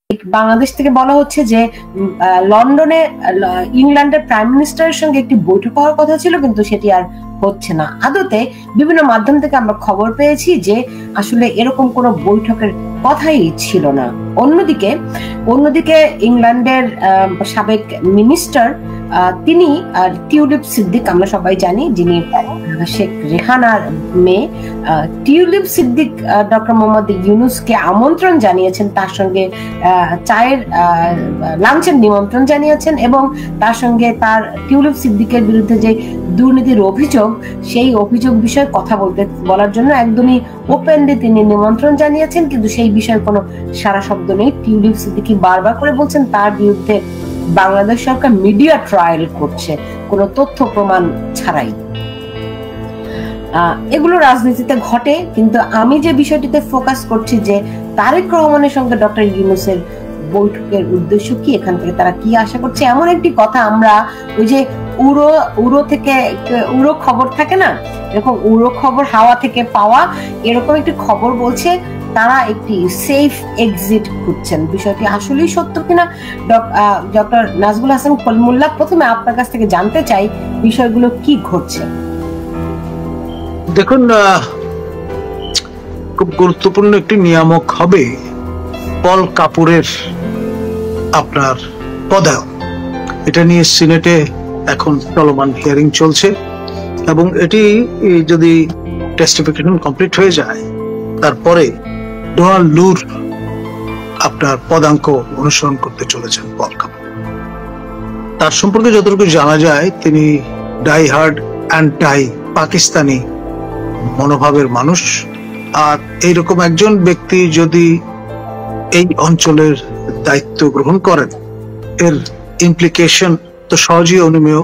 বাংলাদেশ থেকে বলা হচ্ছে যে লন্ডনে ইংল্যান্ডের প্রাইম মিনিস্টারের সঙ্গে একটি বৈঠক হওয়ার কথা ছিল, কিন্তু সেটি আর হচ্ছে না। আদতে বিভিন্ন মাধ্যম থেকে আমরা খবর পেয়েছি যে আসলে এরকম কোনো বৈঠকের কথাই ছিল না। অন্যদিকে ইংল্যান্ডের সাবেক মিনিস্টার তিনি টিউলিপ সিদ্দিক, আমরা সবাই জানি, যিনি শেখ রেহানার মেয়ে, টিউলিপ সিদ্দিক ডক্টর মোহাম্মদ ইউনূসকে আমন্ত্রণ জানিয়েছেন, তার সঙ্গে চায়ের লাঞ্চের নিমন্ত্রণ জানিয়েছেন, এবং তার সঙ্গে তার টিউলিপ সিদ্দিকের বিরুদ্ধে যে দুর্নীতির অভিযোগ, সেই অভিযোগ বিষয়ে কথা বলার জন্য একদমই ওপেনলি তিনি নিমন্ত্রণ জানিয়েছেন, কিন্তু সেই বিষয়ে কোনো সারা শব্দ নেই। টিউলিপ সিদ্দিকী বারবার করে বলছেন তার বিরুদ্ধে বাংলাদেশ সরকার মিডিয়া ট্রায়াল করছে কোনো তথ্য প্রমাণ ছাড়াই। এগুলো রাজনীতিতে ঘটে, কিন্তু আমি যে বিষয়টিতে ফোকাস করছি যে তারেক রহমানের সঙ্গে ডক্টর ইউনূসের বৈঠকের উদ্দেশ্য কি, এখান থেকে তারা কি আশা করছে। এমন একটি কথা আমরা ওই যে উড়ো খবর থাকে না, এরকম উড়ো খবর, হাওয়া থেকে পাওয়া, এরকম একটি খবর বলছে তারা একটি সেফ এক্সিট খুঁজছেন। বিষয়টি আসলেই সত্য কিনা ডক্টর নাজমুল হাসান খলিমুল্লাহ, প্রথমে আপনার কাছ থেকে জানতে চাই বিষয়গুলো কি ঘটছে। দেখুন, খুব গুরুত্বপূর্ণ একটি নিয়ামক হবে পল কাপুরের আপনার পদায়ন। এটা নিয়ে সিনেটে এখন চলমান হিয়ারিং চলছে, এবং এটি যদি টেস্টিফিকেশন কমপ্লিট হয়ে যায়, তারপরে ডোনাল্ড লুর আপনার পদাঙ্ক অনুসরণ করতে চলেছেন পল কাপুর। তার সম্পর্কে যতটুকু জানা যায়, তিনি ডাই হার্ড অ্যান্টাই পাকিস্তানি মনোভাবের মানুষ। আর এইরকম একজন ব্যক্তি যদি এই অঞ্চলের দায়িত্ব গ্রহণ করেন, এর ইমপ্লিকেশন তো সহজেই অনুমেয়।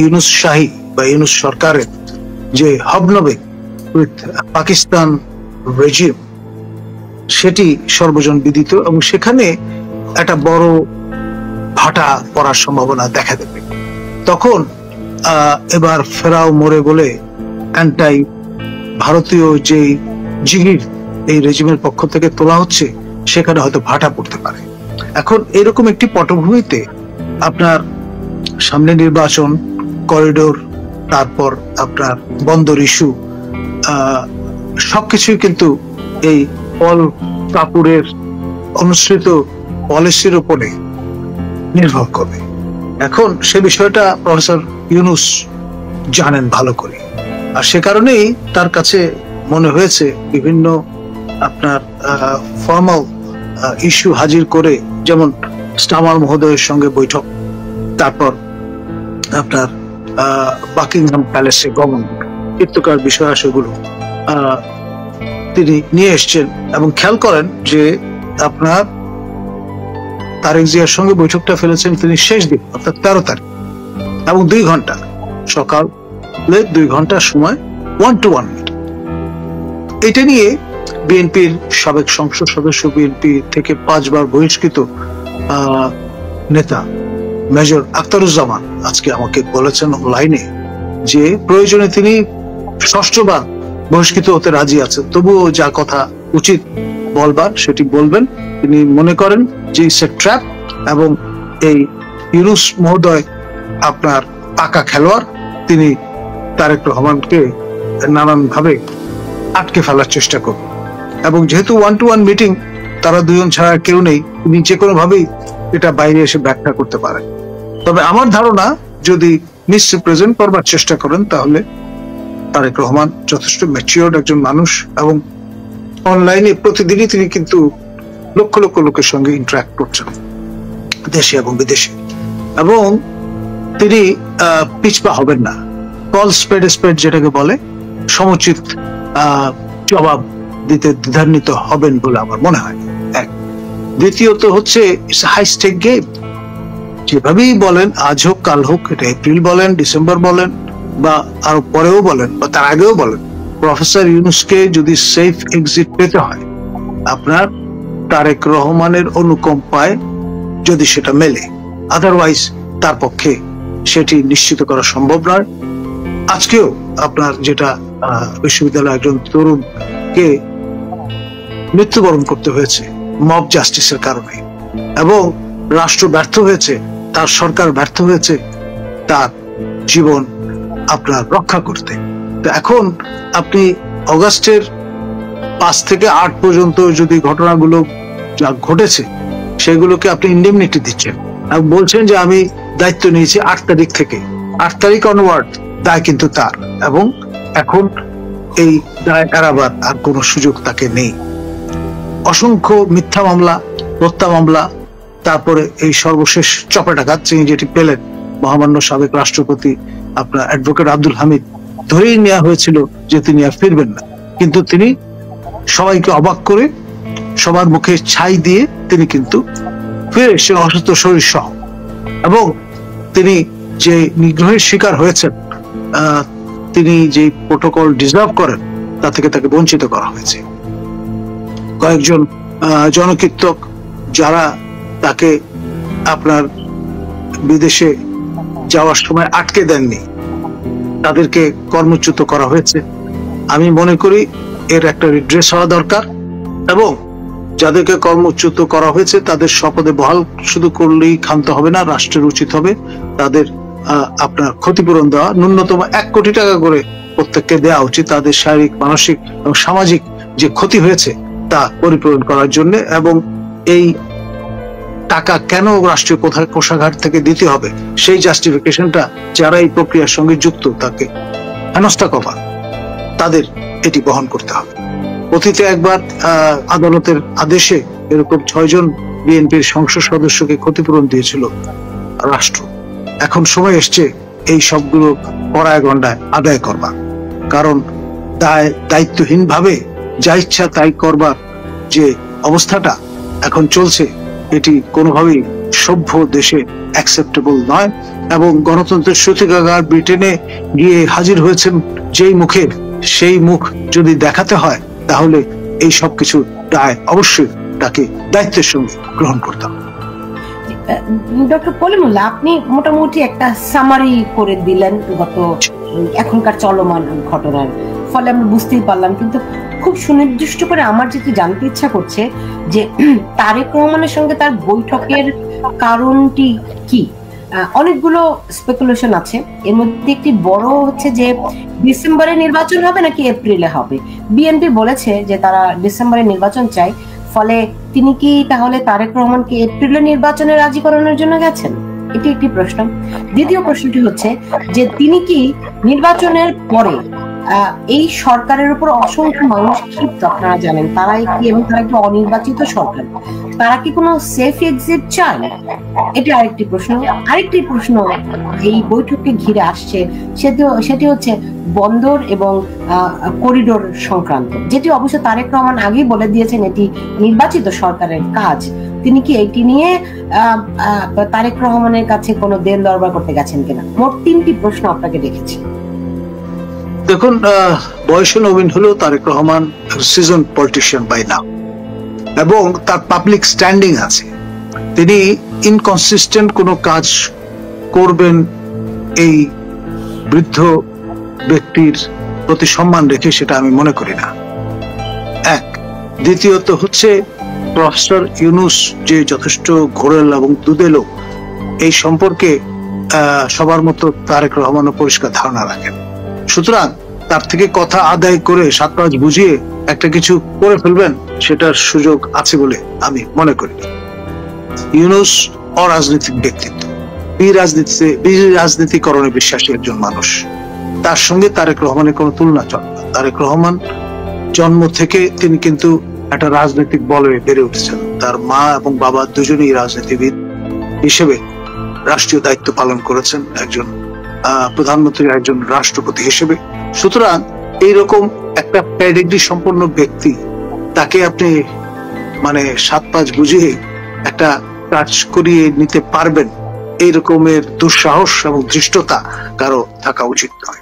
ইউনূস শাহী বা ইউনূস সরকারের যে হবনবে উইথ পাকিস্তান রেজিম, সেটি সর্বজন বিদিত, এবং সেখানে একটা বড় ভাটা পড়ার সম্ভাবনা দেখা দেবে। তখন এবার ফেরাও মোরে বলে অ্যান্টাই ভারতীয় যে জিগির এই রেজিমের পক্ষ থেকে তোলা হচ্ছে, সেখানে হয়তো ভাটা পড়তে পারে। এখন এরকম একটি পটভূমিতে আপনার সামনে নির্বাচন, করিডোর, তারপর আপনার বন্দর ইস্যু, সবকিছুই কিন্তু এই পল কাপুরের অনুসৃত পলিসির উপরে নির্ভর করবে। এখন সে বিষয়টা প্রফেসর ইউনূস জানেন ভালো করে, আর সে কারণেই তার কাছে মনে হয়েছে বিভিন্ন আপনার ফর্মাল ইস্যু হাজির করে, যেমন স্টামার মহোদয়ের সঙ্গে বৈঠক, তারপর আপনার বাকিংহাম প্যালেসে গমন ইত্যাকার বিষয় সেগুলো তিনি নিয়ে এসছেন। এবং খেয়াল করেন যে আপনার তারেক জিয়ার সঙ্গে বৈঠকটা ফেলেছেন তিনি শেষ দিন, অর্থাৎ 13 তারিখ, এবং 2 ঘন্টা, সকালে 2 ঘন্টার সময় 1-to-1 মিটিং। এটা নিয়ে বিএনপির সাবেক সংসদ সদস্য, বিএনপি থেকে 5 বার বহিষ্কৃত নেতা মেজর আখতারুজ্জামান আজকে আমাকে বলেছেন অনলাইনে যে প্রয়োজনে তিনি 6বার বহিষ্কৃত হতে রাজি আছেন, তবুও যা কথা উচিত বলবার সেটি বলবেন। তিনি মনে করেন যে ইটস এ ট্র্যাপ, এবং এই ইউনূস মহোদয় আপনার পাকা খেলোয়াড়, তিনি তারেক রহমানকে নানানভাবে আটকে ফেলার চেষ্টা করবেন। এবং যেহেতু 1-to-1 মিটিং, তারা দুজন ছাড়া কেউ নেই, তিনি যে কোনো ভাবেই এটা বাইরে এসে ব্যাখ্যা করতে পারেন। তবে আমার ধারণা, যদি মিসরিপ্রেজেন্ট করবার চেষ্টা করেন, তাহলে তারেক রহমান যথেষ্ট ম্যাচিওর্ড একজন মানুষ, এবং অনলাইনে প্রতিদিনই তিনি কিন্তু লক্ষ লক্ষ লোকের সঙ্গে ইন্টারাক্ট করছেন, দেশে এবং বিদেশে, এবং তিনি পিছপা হবেন না। কল স্পেড স্পেড যেটাকে বলে, সমুচিত জবাব দিতে দ্বিধান্বিত হবেন বলে আমার মনে হয়। এক, দ্বিতীয়ত হচ্ছে হাই স্টেক গেম। যেভাবেই বলেন, আজ হোক কাল হোক, এটা এপ্রিল বলেন, ডিসেম্বর বলেন, বা আরো পরেও বলেন, বা তার আগেও বলেন, প্রফেসর ইউনূসকে যদি সেফ এক্সিট পেতে হয়, আপনার তারেক রহমানের অনুকম্পায় যদি সেটা মেলে, আদারওয়াইজ তার পক্ষে সেটি নিশ্চিত করা সম্ভব নয়। আজকেও আপনার যেটা বিশ্ববিদ্যালয়ের একজন তরুণকে মৃত্যুবরণ করতে হয়েছে, মব জাস্টিসের কারণে, এবং রাষ্ট্র ব্যর্থ হয়েছে, তার সরকার ব্যর্থ হয়েছে তার জীবন আপনার রক্ষা করতে। তো এখন আপনি অগাস্টের 5 থেকে 8 পর্যন্ত যদি ঘটনাগুলো যা ঘটেছে সেগুলোকে আপনি ইন্ডেমনিটি দিচ্ছেন, আর বলছেন যে আমি দায়িত্ব নিয়েছি 8 তারিখ থেকে। 8 তারিখ অনওয়ার্ড দায় কিন্তু তার, এবং এখন এই দায় এড়াবার আর কোনো সুযোগ তাকে নেই। অসংখ্য মিথ্যা মামলা, হত্যা মামলা, তারপরে এই সর্বশেষ চপেটাঘাত তিনি যেটি পেলেন মহামান্য সাবেক রাষ্ট্রপতি আপনার অ্যাডভোকেট আব্দুল হামিদ, ধরেই নেওয়া হয়েছিল যে তিনি আর ফিরবেন না, কিন্তু তিনি সবাইকে অবাক করে সবার মুখে ছাই দিয়ে তিনি কিন্তু ফিরে এসেছেন অসুস্থ শরীর সহ। এবং তিনি যে নিগ্রহের শিকার হয়েছেন, তিনি যে প্রোটোকল ডিজার্ভ করেন তা থেকে তাকে বঞ্চিত করা হয়েছে। কয়েকজন জনকীর্তক যারা তাকে আপনার বিদেশে যাওয়ার সময় আটকে দেননি, তাদেরকে কর্মচ্যুত করা হয়েছে। আমি মনে করি এর একটা রিড্রেস হওয়া দরকার, এবং যাদেরকে কর্মচ্যুত করা হয়েছে তাদের শপথে বহাল শুধু করলেই ক্ষান্ত হবে না, রাষ্ট্রের উচিত হবে তাদের আপনার ক্ষতিপূরণ দেওয়া। ন্যূনতম 1 কোটি টাকা করে প্রত্যেককে দেওয়া উচিত, তাদের শারীরিক, মানসিক এবং সামাজিক যে ক্ষতি হয়েছে তা পরিপূরণ করার জন্য। এবং এই টাকা কেন রাষ্ট্রীয় কোষাগার থেকে দিতে হবে সেই জাস্টিফিকেশনটা যারা এই প্রক্রিয়ার সঙ্গে যুক্ত তাকে হেনস্থা করবা, তাদের এটি বহন করতে হবে। অতীতে একবার আদালতের আদেশে এরকম 6 জন বিএনপির সংসদ সদস্যকে ক্ষতিপূরণ দিয়েছিল রাষ্ট্র। এখন সময় এসছে এই সবগুলো কড়ায় গন্ডায় আদায় করবা, কারণ দায়িত্বহীন ভাবে যা ইচ্ছা তাই করবার যে অবস্থাটা এখন চলছে এটি কোনোভাবেই সভ্য দেশে অ্যাকসেপ্টেবল নয়। এবং গণতন্ত্রের সূতিকাগার ব্রিটেনে গিয়ে হাজির হয়েছেন যেই মুখে, সেই মুখ যদি দেখাতে হয় তাহলে এই সবকিছু দায় অবশ্যই তাকে দায়িত্বের সঙ্গে গ্রহণ করতে হবে। ডক্টর কলিমুল্লাহ, আপনি মোটামুটি একটা সামারি করে দিলেন গত এখনকার চলমান ঘটনার, ফলে আমরা বুঝতেই পারলাম। কিন্তু খুব সুনির্দিষ্ট করে আমার যেটি জানতে ইচ্ছা করছে যে তারেক রহমানের সঙ্গে তার বৈঠকের কারণটি কি? অনেকগুলো স্পেকুলেশন আছে, এর মধ্যে একটি বড় হচ্ছে যে ডিসেম্বরে নির্বাচন হবে নাকি এপ্রিলে হবে। বিএনপি বলেছে যে তারা ডিসেম্বরে নির্বাচন চায়, ফলে তিনি কি তাহলে তারেক রহমানকে এপ্রিলে নির্বাচনে রাজি করানোর জন্য গেছেন? এটি একটি প্রশ্ন। দ্বিতীয় প্রশ্নটি হচ্ছে যে তিনি কি নির্বাচনের পরে এই সরকারের উপর অসংখ্য মানুষ ক্ষিপ্ত, আপনারা জানেন, তারা কি এবং তারা কি অনির্বাচিত সরকার, তারা কি কোনো সেফ এক্সিট চায়? এটি আরেকটি প্রশ্ন। আরেকটি প্রশ্ন এই বৈঠককে ঘিরে আসছে, সেটি হচ্ছে বন্দর এবং করিডোর সংক্রান্ত, যেটি অবশ্য তারেক রহমান আগেই বলে দিয়েছেন এটি নির্বাচিত সরকারের কাজ। তিনি কি এটি নিয়ে তারেক রহমানের কাছে কোনো দেন দরবার করতে গেছেন কিনা? মোট 3টি প্রশ্ন আপনাকে রেখেছি। দেখুন, বয়সে নবীন হলেও Tarek Rahman season politician by now, এবং তার পাবলিক স্ট্যান্ডিং আছে। তিনি ইনকনসিস্টেন্ট কোনো কাজ করবেন এই বৃদ্ধ ব্যক্তির প্রতি সম্মান রেখে সেটা আমি মনে করি না। এক। দ্বিতীয়ত হচ্ছে প্রফেসর ইউনূস যে যথেষ্ট ঘোরেল এবং দুদেলো, এই সম্পর্কে সবার মতো তারেক রহমানও পরিষ্কার ধারণা রাখেন। সুতরাং তার থেকে কথা আদায় করে 7 পাঁচ বুঝিয়ে একটা কিছু করে ফেলবেন সেটার সুযোগ আছে বলে আমি মনে করি। ইউনূস অরাজনৈতিক ব্যক্তিত্ব, রাজনীতিকরণে বিশ্বাসী একজন মানুষ, তার সঙ্গে তারেক রহমানের কোনো তুলনা চলে না। তারেক রহমান জন্ম থেকে তিনি কিন্তু একটা রাজনৈতিক বলয়ে বেড়ে উঠেছেন। তার মা এবং বাবা দুজনেই রাজনীতিবিদ হিসেবে রাষ্ট্রীয় দায়িত্ব পালন করেছেন, একজন প্রধানমন্ত্রী, একজন রাষ্ট্রপতি হিসেবে। সুতরাং এইরকম একটা প্যাডিগ্রি সম্পন্ন ব্যক্তি, তাকে আপনি মানে 7 পাঁচ বুঝিয়ে একটা কাজ করিয়ে নিতে পারবেন, এই রকমের দুঃসাহস এবং ধৃষ্টতা কারো থাকা উচিত নয়।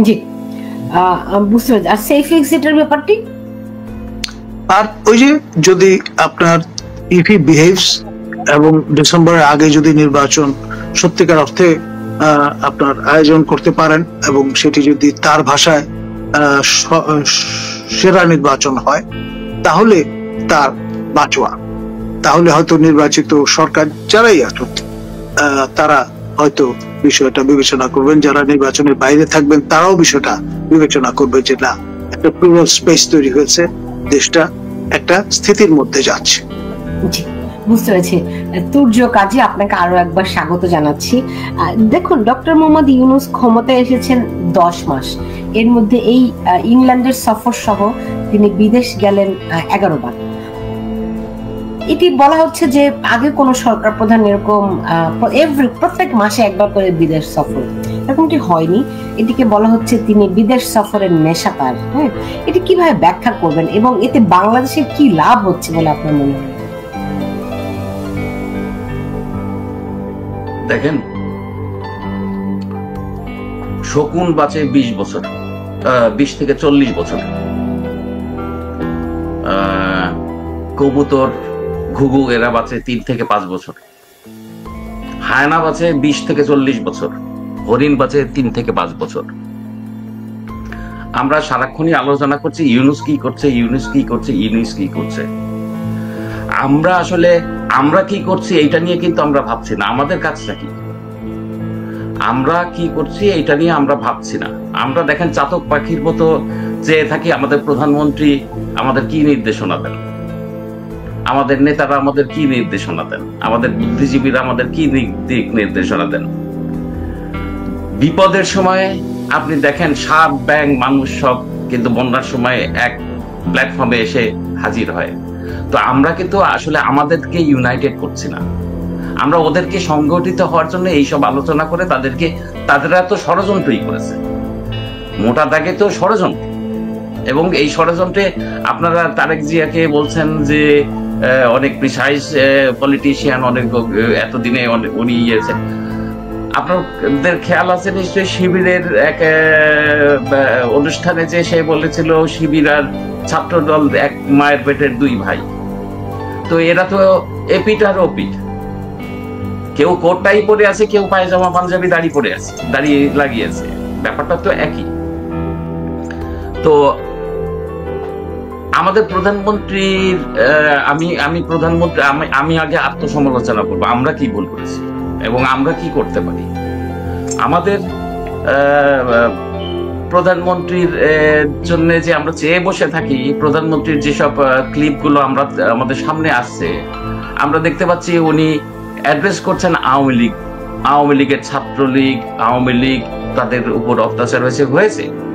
জি, বুঝতে পারছি। আর সেফ এক্সিটের ব্যাপারটি, আর ওই যে যদি আপনার ইফ হি বিহেভস এবং ডিসেম্বরের আগে যদি নির্বাচন সত্যিকার অর্থে আপনার আয়োজন করতে পারেন এবং সেটি যদি তার ভাষায় সেরা নির্বাচন হয়, তাহলে তার বাঁচোয়া, তাহলে হয়তো নির্বাচিত সরকার যারাই আসুক তারা হয়তো বিষয়টা বিবেচনা করবেন, যারা নির্বাচনের বাইরে থাকবেন তারাও বিষয়টা বিবেচনা করবে যে না, একটা প্লুরাল স্পেস তৈরি হয়েছে, দেশটা একটা স্থিতির মধ্যে যাচ্ছে। বুঝতে পেরেছি। তুর্য কাজী, আপনাকে আরো একবার স্বাগত জানাচ্ছি। দেখুন, ডক্টর মোহাম্মদ ইউনূস ক্ষমতায় এসেছেন 10 মাস, এর মধ্যে এই ইংল্যান্ডের সফর সহ তিনি বিদেশ গেলেন 11 বার। এটি বলা হচ্ছে যে আগে কোন সরকার প্রধান এরকম প্রত্যেক মাসে একবার করে বিদেশ সফর, এরকমটি হয়নি। এটিকে বলা হচ্ছে তিনি বিদেশ সফরের নেশাকার। হ্যাঁ, এটি কিভাবে ব্যাখ্যা করবেন এবং এতে বাংলাদেশের কি লাভ হচ্ছে বলে আপনার মনে হয়? দেখেন, শকুন বাঁচে 20 বছর, 20 থেকে 40 বছর। কবুতর, ঘুঘু এরা বাঁচে 3 থেকে 5 বছর। হায়না বাঁচে 20 থেকে 40 বছর। হরিণ বাঁচে 3 থেকে 5 বছর। আমরা সারাক্ষণই আলোচনা করছি ইউনূস কি করছে, ইউনূস কি করছে, ইউনূস কি করছে। আমরা আসলে আমরা কি করছি এইটা নিয়ে কিন্তু আমরা ভাবছি না। আমাদের কাজটা কি, আমরা কি করছি এইটা নিয়ে আমরা ভাবছি না। আমরা দেখেন চাতক পাখির মতো চেয়ে থাকি আমাদের প্রধানমন্ত্রী আমাদের কি নির্দেশনা দেন, আমাদের নেতারা আমাদের কি নির্দেশনা দেন, আমাদের বুদ্ধিজীবীরা আমাদের কি দিক নির্দেশনা দেন। বিপদের সময় আপনি দেখেন সাপ, ব্যাঙ, মানুষ সব কিন্তু বন্যার সময় এক প্ল্যাটফর্মে এসে হাজির হয়। তো আমরা কিন্তু আসলে আমাদেরকে ইউনাইটেড করছি না। আমরা ওদেরকে সংগঠিত হওয়ার জন্য এইসব আলোচনা করে তাদেরা তো ষড়যন্ত্রই করেছে, মোটা দাগে তো ষড়যন্ত্র। এবং এই ষড়যন্ত্রে আপনারা তারেক জিয়াকে বলছেন যে অনেক প্রিসাইজ পলিটিশিয়ান, অনেক এতদিনে উনি ইয়েছেন। আপনাদের খেয়াল আছে নিশ্চয়ই শিবিরের এক অনুষ্ঠানে যে সে বলেছিল শিবির আর ছাত্র দল এক মায়ের পেটের 2 ভাই। তো এরা তো এপিট আর ওপিট, কেউ কোটটাই পরে আছে, কেউ পায়জামা পাঞ্জাবি দাড়ি পরে আছে, দাড়ি লাগিয়েছে, ব্যাপারটা তো একই। তো আমাদের প্রধানমন্ত্রীর আমি আগে আত্মসমালোচনা করবো, আমরা কি ভুল করেছি এবং আমরা কি করতে পারি। আমাদের প্রধানমন্ত্রীর জন্য যে আমরা চেয়ে বসে থাকি, প্রধানমন্ত্রীর যেসব ক্লিপগুলো আমাদের সামনে আসছে, আমরা দেখতে পাচ্ছি উনি অ্যাড্রেস করছেন আওয়ামী লীগের ছাত্রলীগ, আওয়ামী লীগ, তাদের উপর অত্যাচার হয়েছে,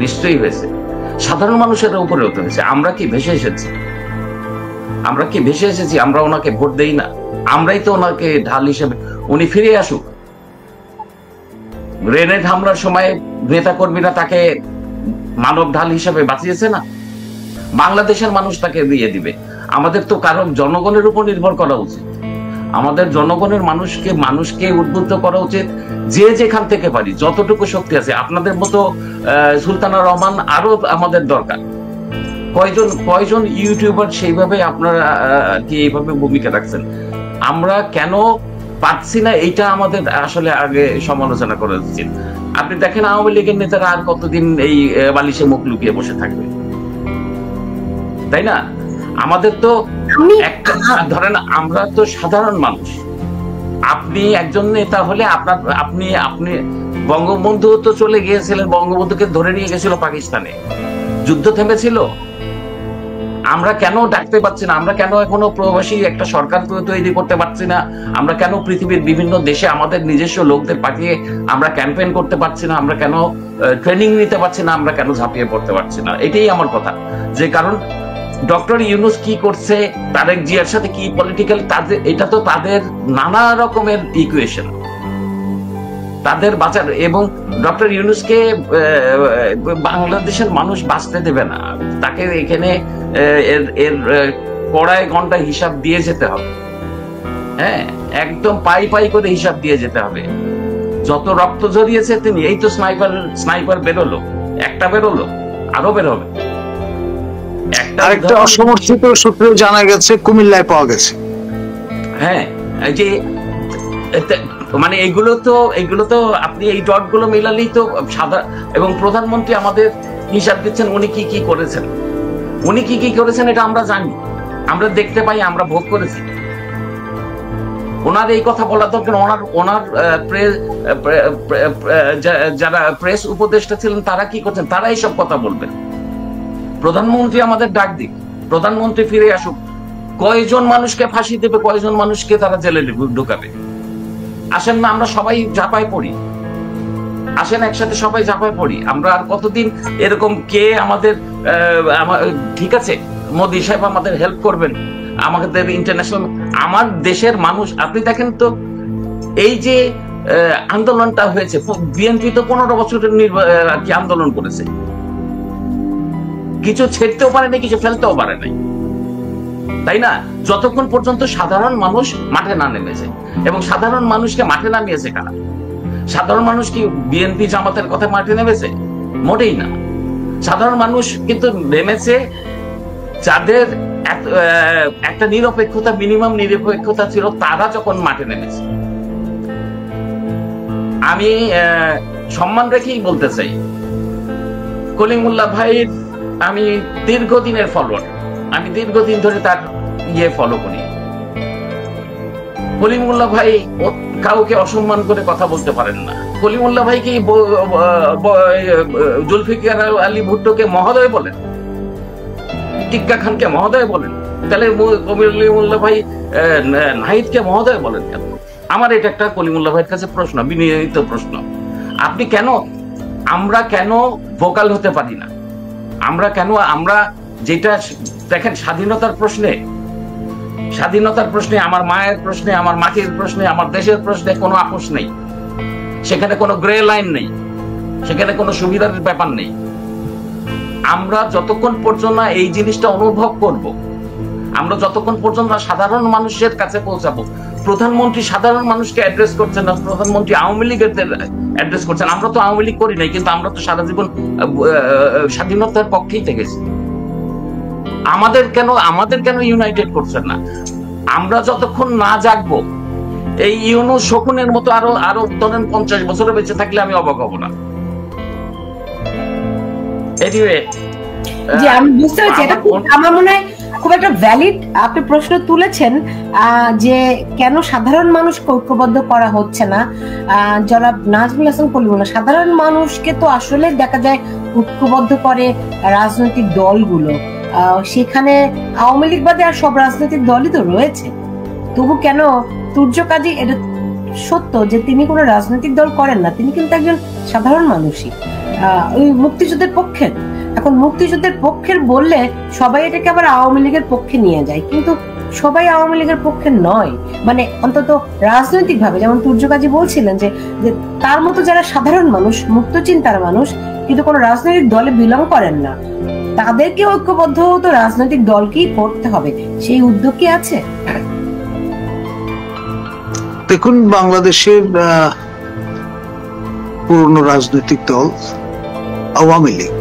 নিশ্চয়ই হয়েছে, সাধারণ মানুষের উপরেও তো হয়েছে। আমরা কি ভেসে এসেছি? আমরা ওনাকে ভোট দেই না? আমরাই তো ওনাকে ঢাল হিসেবে, উনি ফিরে আসুক। গ্রেনেড হামলার সময় নেতা কর্মীরা তাকে মানব ঢাল হিসেবে বাঁচিয়েছে না? বাংলাদেশের মানুষ তাকে দিয়ে দিবে। আমাদের তো কারণ জনগণের উপর নির্ভর করা উচিত। আমাদের জনগণের মানুষকে উদ্বুদ্ধ করা উচিত, যে যেখান থেকে পারি, যতটুকু শক্তি আছে। আপনাদের মতো সুলতানা রহমান আরো আমাদের দরকার। কয়জন ইউটিউবার সেইভাবে আপনারা কি এইভাবে ভূমিকা রাখছেন? আমরা কেন পাচ্ছি না, এইটা আমাদের আসলে আগে সমালোচনা করা উচিত। আপনি দেখেন আওয়ামী লীগের নেতারা আর কতদিন এই বালিশে মুখ লুকিয়ে বসে থাকবে, তাই না? আমাদের তো একটা, ধরেন আমরা তো সাধারণ মানুষ। আপনি একজন নেতা হলে আপনি বঙ্গবন্ধু তো চলে গিয়েছিলেন, বঙ্গবন্ধুকে ধরে নিয়ে গেছিল পাকিস্তানে, যুদ্ধ থেমেছিল। আমরা কেন ডাকতে পারছি না? আমরা কেন এখনো প্রবাসী একটা সরকার তৈরি করতে পারছি না? আমরা কেন পৃথিবীর বিভিন্ন দেশে আমাদের নিজস্ব লোকদের পাঠিয়ে আমরা ক্যাম্পেইন করতে পারছি না? আমরা কেন ট্রেনিং নিতে পারছি না? আমরা কেন ঝাঁপিয়ে পড়তে পারছি না? এটাই আমার কথা। যে কারণ ডক্টর ইউনূস কি করছে, তারেক জিয়ার সাথে কি পলিটিক্যাল, এটা তো তাদের নানা রকমের ইকুয়েশন, তাদের বাঁচার। এবং ডক্টর ইউনূসকে বাংলাদেশের মানুষ বাঁচতে দেবে না। তাকে এখানে এর কড়ায় ঘন্টা হিসাব দিয়ে যেতে হবে। হ্যাঁ, একদম পাই করে হিসাব দিয়ে যেতে হবে। যত রক্ত ঝরিয়েছে তিনি, এই তো স্নাইপার বেরোলো, একটা বেরোলো, আরো বেরোবে। একটা অসমর্থিত সূত্রে জানা গেছে কুমিল্লায় পাওয়া গেছে। হ্যাঁ, যে মানে এগুলো তো আপনি এই ডট গুলো মেলালেই তো সাদা। এবং প্রধানমন্ত্রী আমাদের হিসাব দিচ্ছেন উনি কি কি করেছেন। উনি কি কি করেছেন এটা আমরা জানি, আমরা দেখতে পাই, আমরা ভোগ করেছি। ওনার এই কথা বলা দরকার। ওনার যারা প্রেস উপদেষ্টা ছিলেন তারা কি করছেন? তারা এইসব কথা বলবেন। প্রধানমন্ত্রী আমাদের ডাক দিক, প্রধানমন্ত্রী ফিরে আসুক, কয়জন মানুষকে ফাঁসি দেবে, কয়জন মানুষকে তারা জেলে ঢুকাবে? আসেন না, আমরা সবাই ঝাঁপায় পড়ি, আসেন একসাথে সবাই ঝাঁপায় পড়ি। আমরা আর কতদিন এরকম কে আমাদের ঠিক আছে মোদী সাহেব আমাদের হেল্প করবেন, আমাদের ইন্টারন্যাশনাল, আমার দেশের মানুষ। আপনি দেখেন তো এই যে আন্দোলনটা হয়েছে, বিএনপি তো 15 বছরের কি আন্দোলন করেছে, কিছু ছেড়তেও পারে নাই, কিছু ফেলতেও পারে নাই, তাই না? যতক্ষণ পর্যন্ত সাধারণ মানুষ মাঠে না নেমেছে। এবং সাধারণ মানুষকে মাঠে নামিয়েছে কারা? সাধারণ মানুষ কি বিএনপি জামাতের কথা মাঠে নেমেছে? মোটেই না। সাধারণ মানুষ কিন্তু নেমেছে যাদের একটা নিরপেক্ষতা, মিনিমাম নিরপেক্ষতা ছিল, তারা যখন মাঠে নেমেছে। আমি সম্মান রেখেই বলতে চাই, কলিমুল্লাহ ভাইয়ের আমি দীর্ঘদিনের ফলোয়ার, আমি দীর্ঘদিন ধরে তার ফলো করি। কলিমুল্লাহ ভাই কাউকে অসম্মান করে কথা বলতে পারেন না। কলিমুল্লাহ ভাই কি জুলফিকার আলী ভুট্টোকে মহোদয় বলেন? টিক্কা খানকে মহোদয় বলেন? তাহলে কলিমুল্লাহ ভাই নাহিদকে মহোদয় বলেন কেন? আমার এটা একটা কলিমুল্লাহ ভাইয়ের কাছে প্রশ্ন, বিনীত প্রশ্ন। আপনি কেন, আমরা কেন ভোকাল হতে পারি না? আমরা কেন, আমরা যেটা দেখেন স্বাধীনতার প্রশ্নে, স্বাধীনতার প্রশ্নে, আমার মায়ের প্রশ্নে, আমার মাটির প্রশ্নে, আমার দেশের প্রশ্নে কোনো আপোষ নেই, সেখানে কোনো গ্রে লাইন নেই, সেখানে কোনো সুবিধার ব্যাপার নেই। আমরা যতক্ষণ পর্যন্ত এই জিনিসটা অনুভব করব, আমরা যতক্ষণ পর্যন্ত সাধারণ মানুষের কাছে পৌঁছাবো। প্রধানমন্ত্রী সাধারণ মানুষকে অ্যাড্রেস করছেন না, প্রধানমন্ত্রী আওয়ামী লীগের অ্যাড্রেস করছেন। আমরা তো আওয়ামী লীগ করি নাই, কিন্তু আমরা তো সারা জীবন স্বাধীনতার পক্ষেই থেকেছি। আমাদের কেন ইউনাইটেড করছেন না? আমরা যতক্ষণ না জাগবো, এই ইউনুস শকুনের মতো আরো ধরেন 50 বছরে বেঁচে থাকলে আমি অবাক হব না। এনিওয়ে, জি আমি বুঝতে পারছি, এটা আমার মনে হয় খুব একটা ভ্যালিড আপনি প্রশ্ন তুলেছেন, যে কেন সাধারণ মানুষকে ঐক্যবদ্ধ করা হচ্ছে না। জনাব নাজমুল হাসান কলিমুল্লাহ, সাধারণ মানুষকে তো আসলে দেখা যায় ঐক্যবদ্ধ করে রাজনৈতিক দলগুলো, সেখানে আওয়ামী লীগ বাদে আর সব রাজনৈতিক দলই তো রয়েছে। তবু কেন তুর্য কাজী, এটা সত্য যে তিনি কোনো রাজনৈতিক দল করেন না, তিনি কিন্তু একজন সাধারণ মানুষই, ওই মুক্তিযুদ্ধের পক্ষের। এখন মুক্তিযুদ্ধের পক্ষের বললে সবাই এটাকে আবার আওয়ামী লীগের পক্ষে নিয়ে যায়, কিন্তু সবাই আওয়ামী লীগের পক্ষে নয়, মানে অন্তত রাজনৈতিক ভাবে। যেমন তুর্য কাজী বলছিলেন যে তার মতো যারা সাধারণ মানুষ, মুক্ত চিন্তার মানুষ, কিন্তু কোনো রাজনৈতিক দলে বিলং করেন না, তাদেরকে ঐক্যবদ্ধ তো রাজনৈতিক দলকেই করতে হবে, সেই উদ্যোগ কি আছে? দেখুন, বাংলাদেশের পুরনো রাজনৈতিক দল আওয়ামী লীগ,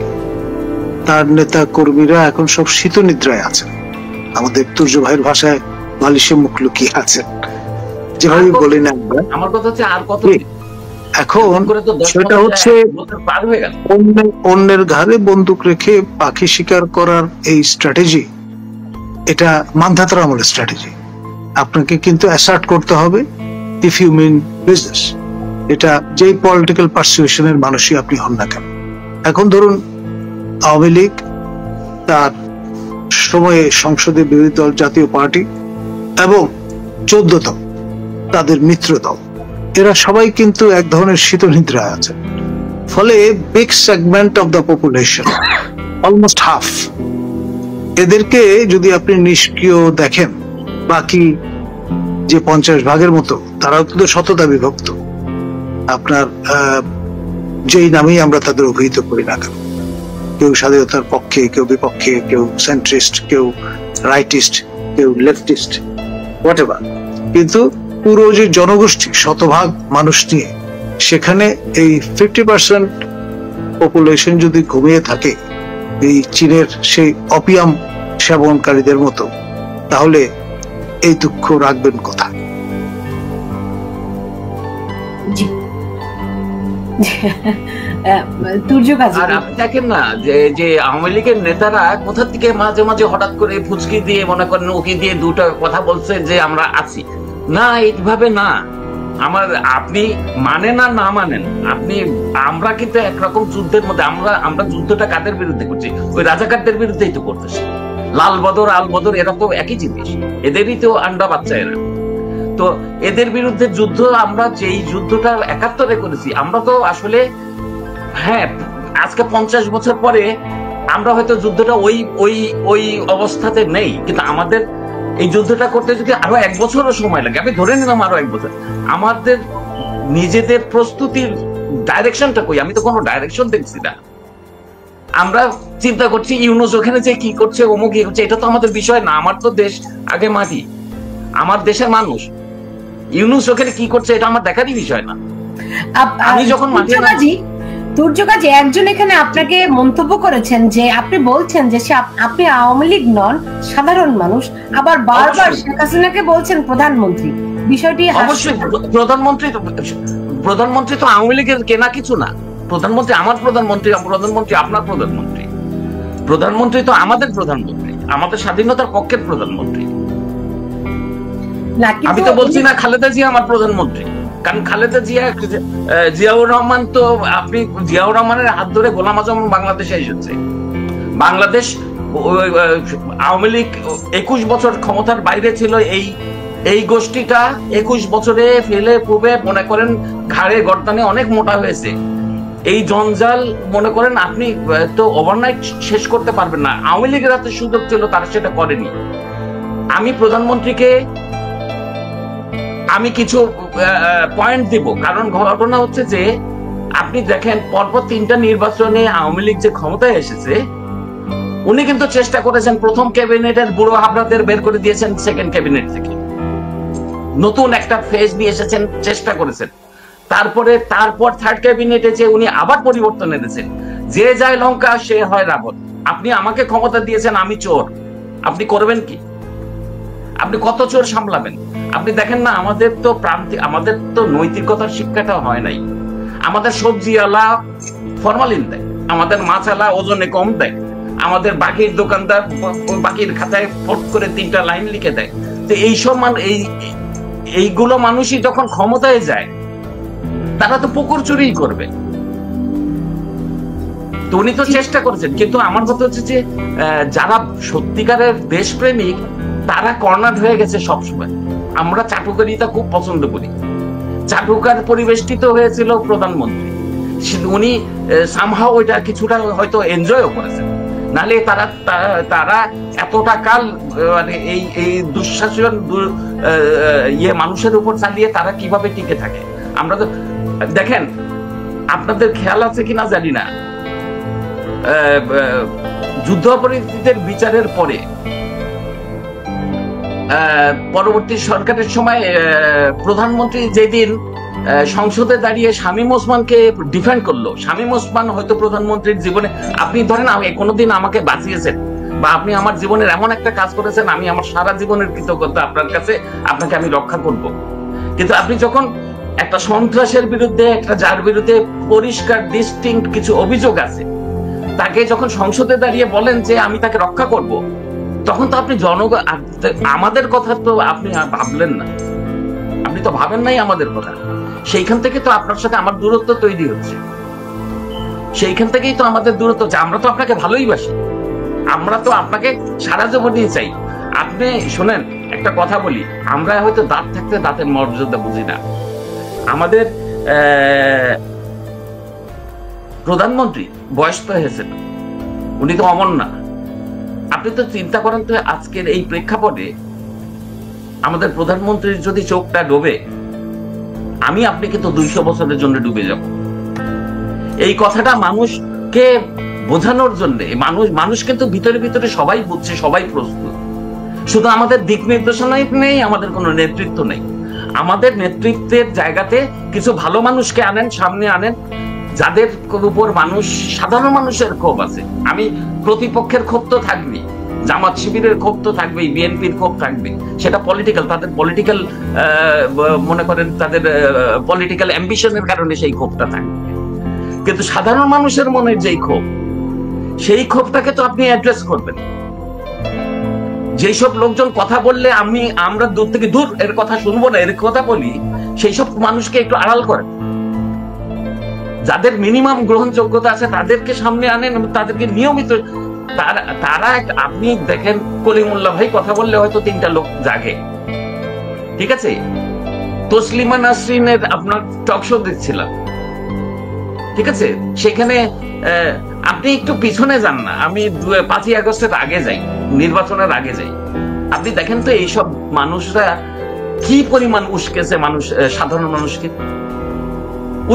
তার নেতা কর্মীরা এখন সব শীত নিদ্রায় আছেন। আমাদের তুর্য ভাইয়ের ভাষায় বালিশে মুখ লুকিয়ে আছেন, যেভাবে বলি না আমরা। আমার কথা হচ্ছে আর কত এখন সেটা হচ্ছে অন্যের ঘাড়ে বন্দুক রেখে পাখি শিকার করার এই স্ট্র্যাটেজি, এটা মানধাতার আমলের স্ট্র্যাটেজি। আপনাকে কিন্তু অ্যাসার্ট করতে হবে ইফ ইউ মিন বিজনেস। এটা যেই পলিটিক্যাল পারসুয়েশনের মানুষই আপনি হন না কেন। এখন ধরুন আওয়ামী লীগ, তার সময়ে সংসদে বিরোধী দল জাতীয় পার্টি এবং 14 দল তাদের মিত্র দল, এরা সবাই কিন্তু এক ধরনের শীতনিদ্রায় আছে। ফলে big segment of the population, almost half, এদেরকে যদি আপনি নিষ্ক্রিয় দেখেন, বাকি যে 50 ভাগের মতো তারাও কিন্তু শততা বিভক্ত। আপনার যেই নামেই আমরা তাদের অভিহিত করি না কেন, কেউ স্বাধীনতার পক্ষে, কেউ বিপক্ষে, কেউ সেন্ট্রিস্ট, কেউ রাইটিস্ট, কেউ লেফটিস্ট, হোয়াটএভার, কিন্তু পুরো যে জনগোষ্ঠী, শতভাগ মানুষ নিয়ে, সেখানে এই 50% পপুলেশন যদি ঘুমিয়ে থাকে এই চীনের সেই অপিয়াম সেবনকারীদের মতো, তাহলে এই দুঃখ রাখবেন কোথায়? তুর্য কাজী, আর আপনি দেখেন না যে যে আওয়ামী লীগের নেতারা কোথা থেকে মাঝে মাঝে হঠাৎ করে ফুচকি দিয়ে মনে করেন উকি দিয়ে দুটো কথা বলছে যে আমরা আছি, না এইভাবে না। আমার আপনি মানেন আর না মানেন, আপনি আমরা কিন্তু একরকম যুদ্ধের মধ্যে, আমরা যুদ্ধটা কাদের বিরুদ্ধে করছি? ওই রাজাকারদের বিরুদ্ধেই তো করতেছি। লাল বদর আল বদর এরা তো একই জিনিস, এদেরই তো আন্ডা বাচ্চা এরা। তো এদের বিরুদ্ধে যুদ্ধ, আমরা যেই যুদ্ধটা 71-এ করেছি, আমরা তো আসলে হ্যাঁ আজকে 50 বছর পরে আমরা হয়তো যুদ্ধটা ওই ওই ওই অবস্থাতে নেই, কিন্তু আমাদের এই যুদ্ধটা করতে যদি আরো 1 বছরও সময় লাগে, আমি ধরে নিলাম আরো 1 বছর, আমাদের নিজেদের প্রস্তুতির ডাইরেকশনটা কই? আমি তো কোনো ডাইরেকশন দেখছি না। আমরা চিন্তা করছি ইউনূস ওখানে যে কি করছে, অমুক কি করছে, এটা তো আমাদের বিষয় না। আমার তো দেশ আগে মাটি, আমার দেশের মানুষ। ইউনূস ওখানে কি করছে এটা আমার দেখারই বিষয় না। আমি যখন তুর্য কাজী একজন এখানে আপনাকে মন্তব্য করেছেন যে আপনি বলছেন যে আপনি আওয়ামী লীগ নন, সাধারণ মানুষ, আবার বারবার শেখ হাসিনাকে বলছেন প্রধানমন্ত্রী। বিষয়টি অবশ্যই প্রধানমন্ত্রী তো আওয়ামী লীগের কেনা কিছু না। প্রধানমন্ত্রী আমার প্রধানমন্ত্রী, প্রধানমন্ত্রী আপনার প্রধানমন্ত্রী, প্রধানমন্ত্রী তো আমাদের প্রধানমন্ত্রী, আমাদের স্বাধীনতার পক্ষের প্রধানমন্ত্রী। আমি তো বলছি না খালেদা জিয়া আমার প্রধানমন্ত্রী, কারণ খালেদা জিয়াউর রহমান তো, আপনি জিয়াউর রহমানের হাত ধরে গোলাম আজম বাংলাদেশে এসেছে। বাংলাদেশ আওয়ামী লীগ 21 বছর ক্ষমতার বাইরে ছিল, এই গোষ্ঠীটা 21 বছরে ফেলে পুবে মনে করেন ঘাড়ে গর্দানে অনেক মোটা হয়েছে। এই জঞ্জাল মনে করেন আপনি তো ওভারনাইট শেষ করতে পারবেন না। আওয়ামী লীগের হাতে সুযোগ ছিল, তারা সেটা করেনি। আমি প্রধানমন্ত্রীকে আমি কিছু পয়েন্ট দিব, কারণ ঘটনা হচ্ছে যে আপনি দেখেন পরপর 3টা নির্বাচনে আওয়ামী লীগ যে ক্ষমতায় এসেছে, উনি কিন্তু চেষ্টা করেছেন, প্রথম ক্যাবিনেটের বুড়ো হাবড়াদের বের করে দিয়েছেন সেকেন্ড ক্যাবিনেট থেকে, নতুন একটা ফেজ নিয়ে এসেছেন, চেষ্টা করেছেন। তারপর থার্ড ক্যাবিনেটে যে উনি আবার পরিবর্তন এনেছেন, যে যায় লঙ্কা সে হয় রাবণ। আপনি আমাকে ক্ষমতা দিয়েছেন, আমি চোর, আপনি করবেন কি? আপনি কত চোর সামলাবেন? আপনি দেখেন না আমাদের তো আমাদের তো নৈতিকতার শিক্ষাটা হয় নাই। আমাদের সবজিওয়ালা ফরমালিন দেয়, আমাদের মাছওয়ালা ওজনে কম দেয়, আমাদের বাকির দোকানদার বাকির খাতায় ফট করে 3টা লাইন লিখে দেয়। তো এইসব এইগুলো মানুষই যখন ক্ষমতায় যায়, তারা তো পুকুর চুরি করবে। তো উনি তো চেষ্টা করেছেন, কিন্তু আমার কথা হচ্ছে যে যারা সত্যিকারের দেশপ্রেমিক তারা কর্নার হয়ে গেছে সবসময়। আমরা চাটুকারিতা খুব পছন্দ করি, চাটুকার পরিবেষ্টিত হয়েছিল প্রধানমন্ত্রী, উনি সামহাও ওইটা কিছুটা হয়তো এনজয়ও করেছেন। নালে তারা এতটা কাল মানে এই দুঃশাসন মানুষের উপর চালিয়ে তারা কিভাবে টিকে থাকে? আমরা তো দেখেন, আপনাদের খেয়াল আছে কিনা জানি না, যুদ্ধাপরাধীদের বিচারের পরে পরবর্তী সরকারের সময় প্রধানমন্ত্রী যেদিন সংসদে দাঁড়িয়ে শামীম ওসমানকে ডিফেন্ড করলো, শামীম ওসমান হয়তো প্রধানমন্ত্রীর জীবনে, আপনি ধরেন কোনোদিন আমাকে বাঁচিয়েছেন বা আপনি আমার জীবনের এমন একটা কাজ করেছেন, আমি আমার সারা জীবনের কৃতজ্ঞতা আপনার কাছে, আপনাকে আমি রক্ষা করব। কিন্তু আপনি যখন একটা সন্ত্রাসের বিরুদ্ধে, একটা যার বিরুদ্ধে পরিষ্কার ডিস্টিংক্ট কিছু অভিযোগ আছে, তাকে যখন সংসদে দাঁড়িয়ে বলেন যে আমি তাকে রক্ষা করব, তখন তো আপনি আমাদের কথা তো আপনি ভাবলেন না, আপনি তো ভাবেন নাই আমাদের কথা। সেইখান থেকে তো আপনার সাথে আমার দূরত্ব তৈরি হচ্ছে, সেইখান থেকেই তো আমাদের দূরত্ব হচ্ছে। আমরা তো আপনাকে ভালোই বাসি, আমরা তো আপনাকে সারা জীবনই চাই। আপনি শোনেন একটা কথা বলি, আমরা হয়তো দাঁত থাকতে দাঁতের মর্যাদা বুঝি না। আমাদের প্রধানমন্ত্রী বয়স তো হয়েছে, উনি তো অমর না। আপনি তো চিন্তা করেন তো, আজকের এই প্রেক্ষাপটে আমাদের প্রধানমন্ত্রীর যদি চোখটা ডোবে, আমি আপনি কিন্তু 200 বছরের জন্য ডুবে যাব। এই কথাটা মানুষকে বোঝানোর জন্য, মানুষ কিন্তু ভিতরে ভিতরে সবাই বুঝছে, সবাই প্রস্তুত। শুধু আমাদের দিক নির্দেশনাই নেই, আমাদের কোনো নেতৃত্ব নেই। আমাদের নেতৃত্বের জায়গাতে কিছু ভালো মানুষকে আনেন, সামনে আনেন, যাদের উপর সাধারণ মানুষের ক্ষোভ আছে। আমি প্রতিপক্ষের ক্ষোভ তো থাকবে, জামাত শিবিরের ক্ষোভ তো থাকবেই, বিএনপির ক্ষোভ থাকবে, সেটা পলিটিক্যাল, তাদের পলিটিক্যাল মনে করেন তাদের পলিটিক্যাল অ্যাম্বিশনের কারণে সেই ক্ষোভটা থাকবে। কিন্তু সাধারণ মানুষের মনে যেই ক্ষোভ, সেই ক্ষোভটাকে তো আপনি অ্যাড্রেস করবেন। যেই সব লোকজন কথা বললে আমরা দূর থেকে দূর এর কথা শুনবো না, এর কথা বলি, সেই সব মানুষকে একটু আড়াল করেন। যাদের মিনিমাম গ্রহণযোগ্যতা আছে তাদেরকে সামনে আনেন, তাদেরকে নিয়মিত তারা আপনি দেখেন কলিমুল্লাহ ভাই কথা বললে হয়তো 3টা লোক জাগে, ঠিক আছে? তসলিমা নাসরিনের আপনার টক শো দেখছিলাম, ঠিক আছে? সেখানে আপনি একটু পিছনে যান না, আমি 5ই আগস্টের আগে যাই, নির্বাচনের আগে যাই, আপনি দেখেন তো এইসব মানুষরা কি পরিমাণ উস্কেছে, সাধারণ মানুষকে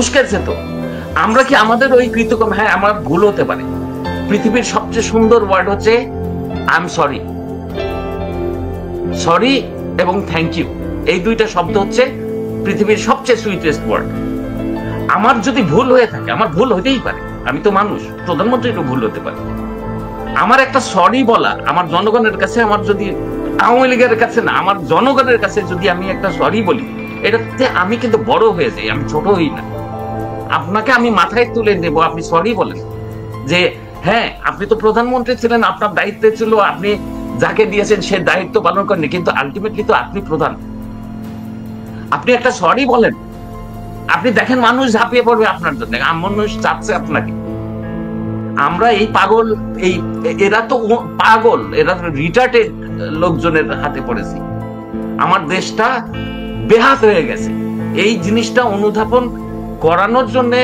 উস্কেছে। তো আমরা কি আমাদের ওই কৃতকর্ম, হ্যাঁ আমার ভুল হতে পারে, পৃথিবীর সবচেয়ে সুন্দর ওয়ার্ড হচ্ছে আই এম সরি। সরি এবং থ্যাংক ইউ, এই 2টা শব্দ হচ্ছে পৃথিবীর সবচেয়ে সুইটেস্ট ওয়ার্ড। আমার যদি ভুল হয়ে থাকে, আমার ভুল হতেই পারে, আমি তো মানুষ, প্রধানমন্ত্রীরও ভুল হতে পারে, আমার একটা সরি বলা আমার জনগণের কাছে, আমার যদি আওয়ামী লীগের কাছে না, আমার জনগণের কাছে যদি আমি একটা সরি বলি, এটাতে আমি কিন্তু বড় হয়ে যাই, আমি ছোট হই না। আপনাকে আমি মাথায় তুলে দেব, আপনি সরি বলেন যে হ্যাঁ আপনি তো প্রধানমন্ত্রী ছিলেন, আপনার দায়িত্বে ছিল, আপনি যাকে দিয়েছেন সে দায়িত্ব পালন করেনি, কিন্তু আলটিমেটলি তো আপনি প্রধান। আপনি একটা সরি বলেন, আপনি দেখেন মানুষ ঝাঁপিয়ে পড়বে আপনার জন্য, মানুষ চাচ্ছে আপনাকে। আমরা এই পাগল, এরা তো পাগল, এরা রিটার্টেড লোকজনের হাতে পড়েছি। আমার দেশটা বেহাত হয়ে গেছে। এই জিনিসটা অনুধাবন করানোর জন্য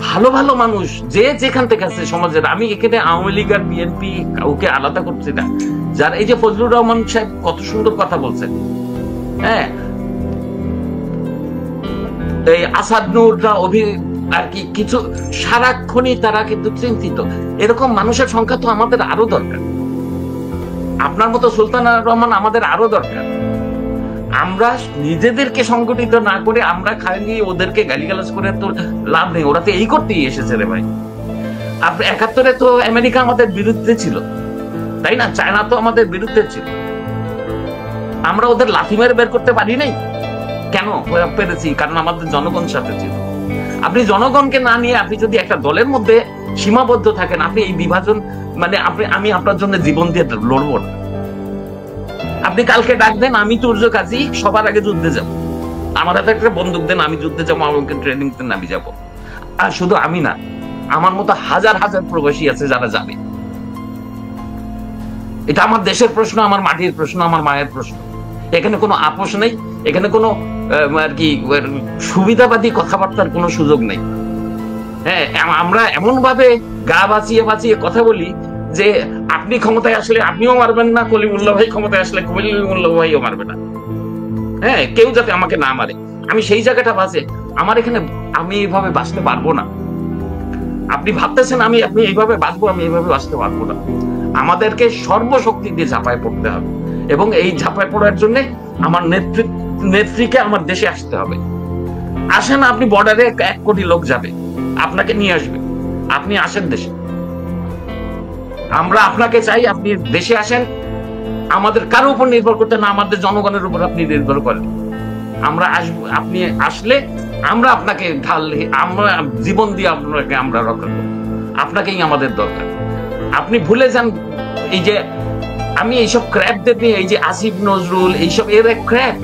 ভালো ভালো মানুষ যে যেখান থেকে আছে সমাজের, আমি এখানে আওয়ামী লীগ আর বিএনপি কাউকে আলাদা করছি না, যার এই যে ফজলুর রহমান সাহেব কত সুন্দর কথা বলছেন, হ্যাঁ এই আসাদ নূররা আর কি কিছু সারাক্ষণই তারা কিন্তু চিন্তিত, এরকম মানুষের সংখ্যা তো আমাদের আরো দরকার। আপনার মতো সুলতানা রহমান আমাদের আরো দরকার। আমরা নিজেদেরকে সংগঠিত না করে আমরা খালি ওদেরকে গালিগালাজ করে তো লাভ নেই, ওরা তো এই করতেই এসেছে রে ভাই। আপনি 71-এ তো আমেরিকা আমাদের বিরুদ্ধে ছিল, তাই না? চায়না তো আমাদের বিরুদ্ধে ছিল, আমরা ওদের লাথি মেরে বের করতে পারি নাই। কেন পেরেছি? কারণ আমাদের জনগণ সাথে ছিল। আপনি জনগণকে না নিয়ে আপনি যদি একটা দলের মধ্যে সীমাবদ্ধ থাকেন, আপনি এই বিভাজন মানে আমি আপনার জন্য জীবন দিয়ে লড়বো না। আপনি কালকে ডাক দেন, আমি তুর্য কাজী সবার আগে যুদ্ধে যাব, আমার হাতে একটা বন্দুক দেন, আমি যুদ্ধে যাবো, আমাকে ট্রেনিং দেন, আমি যাব। আর শুধু আমি না, আমার মতো হাজার হাজার প্রবাসী আছে যারা যাবে। এটা আমার দেশের প্রশ্ন, আমার মাটির প্রশ্ন, আমার মায়ের প্রশ্ন। এখানে কোনো আপোষ নেই, এখানে কোনো আর কি সুবিধাবাদী কথাবার্তার কোনো সুযোগ নেই। হ্যাঁ, আমরা এমন ভাবে গা বাঁচিয়ে বাঁচিয়ে কথা বলি যে আপনি ক্ষমতায় আসলে আপনিও মারবেন না, কলিমুল্লাহ ভাই ক্ষমতায় আসলে কলিমুল্লাহ ভাইও মারবে না। হ্যাঁ, কেউ যাতে আমাকে না মারে, আমি সেই জায়গাটা বাঁচে। আমার এখানে আমি এইভাবে বাঁচতে পারবো না। আপনি ভাবতেছেন আপনি এইভাবে বাঁচবো, আমি এইভাবে বাঁচতে পারবো না। আমাদেরকে সর্বশক্তি দিয়ে ঝাঁপায় পড়তে হবে, এবং এই ঝাঁপায় পড়ার জন্য আমার নেত্রীকে আমার দেশে আসতে হবে। আসেন, আপনি বর্ডারে 1 কোটি লোক যাবে, আপনাকে নিয়ে আসবে, আপনি আসেন দেশে, আমরা আপনাকে চাই, আপনি দেশে আসেন। আমাদের কারো উপর নির্ভর করতে না, আমাদের জনগণের উপর আপনি নির্ভর করেন। আমরা আসবো, আপনি আসলে আমরা আপনাকে আমরা জীবন দিয়ে আপনাকে আমরা রক্ষা করব, আপনাকেই আমাদের দরকার। আপনি ভুলে যান এই যে আমি এইসব ক্র্যাপদের নিয়ে, এই যে আসিফ নজরুল, এইসব এরা ক্র্যাপ,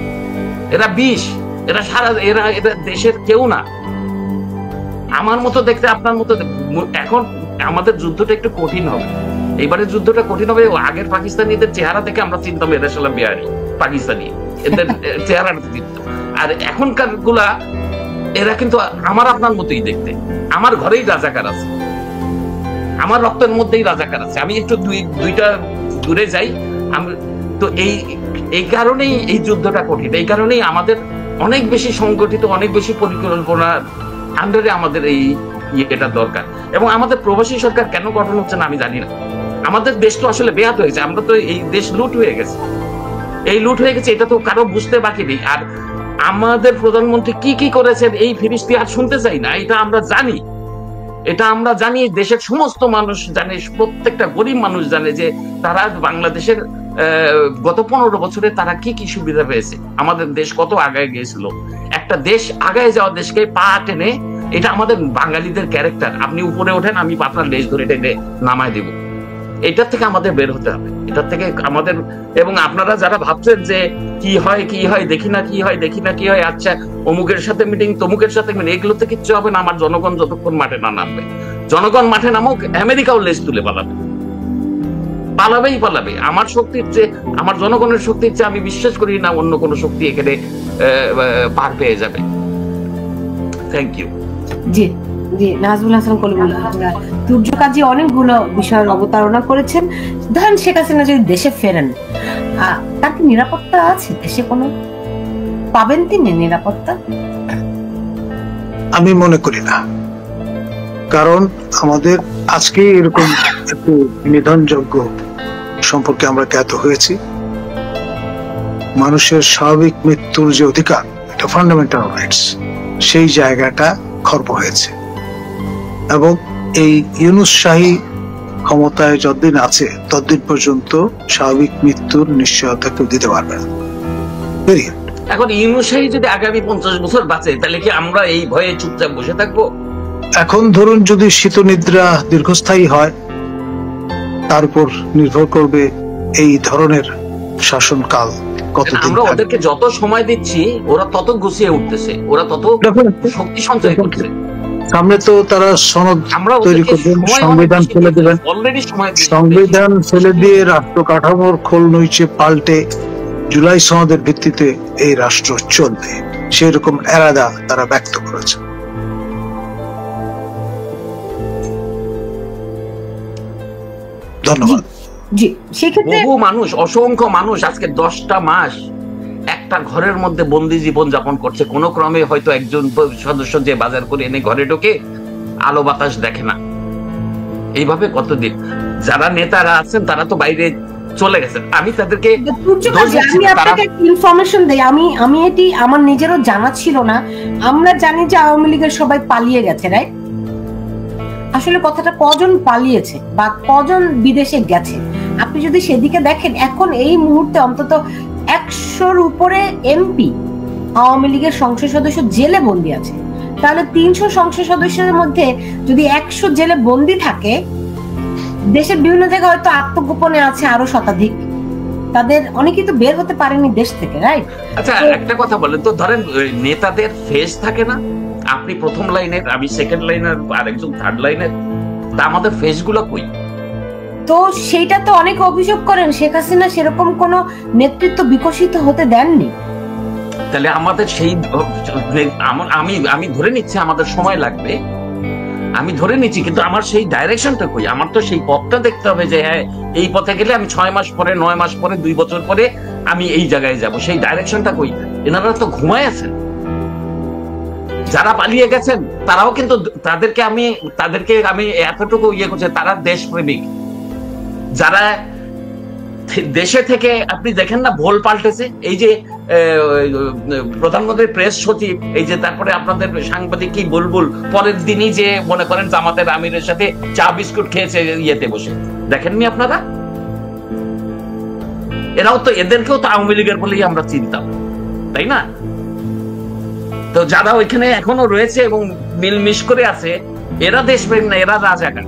এরা বিষ, এরা দেশের কেউ না। আমার মতো দেখতে, আপনার মতো। এখন আমাদের যুদ্ধটা একটু কঠিন হবে, এইবারের যুদ্ধটা কঠিন হবে। আগের পাকিস্তানিদের চেহারা থেকে আমরা চিনতাম এরা সালা বিহারি পাকিস্তানি, এদের চেহারাটা চিনতাম। আর এখনকার গুলা এরা কিন্তু আমার আপনার মতোই দেখতে। আমার ঘরেই রাজাকার আছে, আমার রক্তের মধ্যেই রাজাকার আছে। আমি একটু দুইটা দূরে যাই, তো এই কারণেই এই যুদ্ধটা কঠিন। এই কারণেই আমাদের অনেক বেশি সংগঠিত, অনেক বেশি পরিকল্পনার আন্ডারে আমাদের এই এটা দরকার। এবং আমাদের প্রবাসী সরকার কেন গঠন হচ্ছে না আমি জানি না। আমাদের দেশ তো আসলে বেহাত হয়েছে, আমরা তো এই দেশ লুট হয়ে গেছে, এই লুট হয়ে গেছে, এটা তো কারো বুঝতে বাকি নেই। আর আমাদের প্রধানমন্ত্রী কি কি করেছেন এই ফিরিস্তি আর শুনতে চাই না। এটা আমরা জানি, এটা আমরা জানি, দেশের সমস্ত মানুষ জানে, প্রত্যেকটা গরিব মানুষ জানে যে তারা বাংলাদেশের গত 15 বছরে তারা কি কি সুবিধা পেয়েছে, আমাদের দেশ কত আগায় গিয়েছিল। একটা দেশ আগায় যাওয়া দেশকে পা টেনে এটা আমাদের বাঙালিদের ক্যারেক্টার। আপনি উপরে ওঠেন, আমি আপনার লেজ ধরে টেনে নামায় দেব। এটার থেকে আমাদের বের হতে হবে, এটার থেকে আমাদের। এবং আপনারা যারা ভাবছেন যে কি হয় দেখি না কি হয়, আচ্ছা অমুকের সাথে মিটিং, তমুকের সাথে মিটিং, এগুলোতে কিচ্ছু হবে না। আমার জনগণ যতক্ষণ মাঠে না নামবে, জনগণ মাঠে নামুক, আমেরিকাও লেজ তুলে পালাবে। আমার শক্তির চেয়ে, আমার জনগণের শক্তির চেয়ে আমি বিশ্বাস করি না অন্য কোনো শক্তি এখানে পার পেয়ে যাবে। Thank you. জি জি, নাজমুল হাসান কলিমুল্লাহ, তুর্য কাজী অনেকগুলো বিষয়ের অবতারণা করেছেন। ধরেন শেখ হাসিনা যদি দেশে ফেরেন, তার কি নিরাপত্তা আছে? দেশে কোনো পাবেন তিনি নিরাপত্তা? আমি মনে করি না, কারণ আমাদের আজকে এরকম একটু নিধনযোগ্য সম্পর্কে আমরা জ্ঞাত হয়েছি। মানুষের স্বাভাবিক মৃত্যুর যে অধিকার, এটা ফান্ডামেন্টাল রাইটস, সেই জায়গাটা খর্ব হয়েছে। এবং এই ইউনূস শাহী ক্ষমতায় যতদিন আছে ততদিন পর্যন্ত স্বাভাবিক মৃত্যুর নিশ্চয়তা কেউ দিতে পারবে না। এখন ইউনূস শাহী যদি আগামী 50 বছর বাঁচে, তাহলে কি আমরা এই ভয়ে চুপচাপ বসে থাকবো? এখন ধরুন যদি শীত নিদ্রা দীর্ঘস্থায়ী হয়, তার উপর নির্ভর করবে এই ধরনের শাসনকাল কতদিন। আমরা ওদেরকে যত সময় দিচ্ছি, ওরা তত গুছিয়ে উঠতেছে, ওরা তত শক্তি সঞ্চয় করছে। সামনে তো তারা সনদ তৈরি করবেন, সংবিধান ফেলে দেবেন, সংবিধান ফেলে দিয়ে রাষ্ট্র কাঠামোর খোল নইচে পাল্টে জুলাই সনদের ভিত্তিতে এই রাষ্ট্র চলবে, সেরকম এরাদা তারা ব্যক্ত করেছে। ধন্যবাদ। জি, সেক্ষেত্রে বহু মানুষ, অসংখ্য মানুষ আজকে 10টা মাস একটা ঘরের মধ্যে বন্দি জীবন যাপন করছে। কোন ক্রমে হয়তো একজন সদস্য যে বাজার করে এনে ঘরে ঢোকে, আলো বাতাস দেখে না। এইভাবে কতদিন যারা নেতারা আছেন তারা তো বাইরে চলে গেছেন। আমি তাদেরকে ইনফরমেশন দেই, আমি এটি আমার নিজেরও জানা ছিল না। আমরা জানি যে আওয়ামী লীগের সবাই পালিয়ে গেছে, রাইট? আসলে কথাটা কজন পালিয়েছে বা কজন বিদেশে গেছে, আপনি যদি সেদিকে দেখেন, এখন এই মুহূর্তে অন্তত 100-র উপরে এমপি আওয়ামী লীগের সংসদ সদস্য জেলে বন্দী আছে। তাহলে 300 সংসদ সদস্যের মধ্যে যদি 100 জেলে বন্দী থাকে, দেশের বিভিন্ন জায়গায় হয়তো আত্মগোপনে আছে আরো শতাধিক। তাদের অনেকেই তো বের হতে পারেনি দেশ থেকে, রাইট? আচ্ছা, একটা কথা বলেন তো, ধরেন নেতাদের ফেস থাকে না, আপনি প্রথম লাইনের, আমি সেকেন্ড লাইনের, আর একজন থার্ড লাইনের, তা আমাদের ফেস গুলো কই? তো সেইটা তো অনেক অভিযোগ করেন শেখ হাসিনা সেরকম কোন নেতৃত্ব বিকশিত হতে দেননি। তাহলে আমাদের সেই, আমি ধরে নিচ্ছি আমাদের সময় লাগবে, আমি ধরে নিচ্ছি, কিন্তু আমার সেই ডাইরেকশনটা কই? আমার তো সেই পথটা দেখতে হবে যে হ্যাঁ, এই পথে গেলে আমি 6 মাস পরে, 9 মাস পরে, 2 বছর পরে আমি এই জায়গায় যাব। সেই ডাইরেকশনটা কই? এনারা তো ঘুমায় আছেন। যারা পালিয়ে গেছেন তারাও কিন্তু, তাদেরকে আমি এতটুকু ইয়ে করছি, তারা দেশপ্রেমিক। যারা দেশে থেকে, আপনি দেখেন না ভোল পাল্টেছে, এই যে প্রধানমন্ত্রীর প্রেস সচিব, এই যে তারপরে আপনাদের সাংবাদিক কি বুলবুল পরের দিনই যে মনে করেন জামাতের আমিরের সাথে চা বিস্কুট খেয়েছে ইয়েতে বসে, দেখেননি আপনারা? এরাও তো, এদেরকেও তো আওয়ামী লীগের বলেই আমরা চিনতাম, তাই না? তো যারা ওইখানে এখনো রয়েছে এবং মিলমিশ করে আছে, এরা দেশপ্রেমিক না, এরা রাজাকার।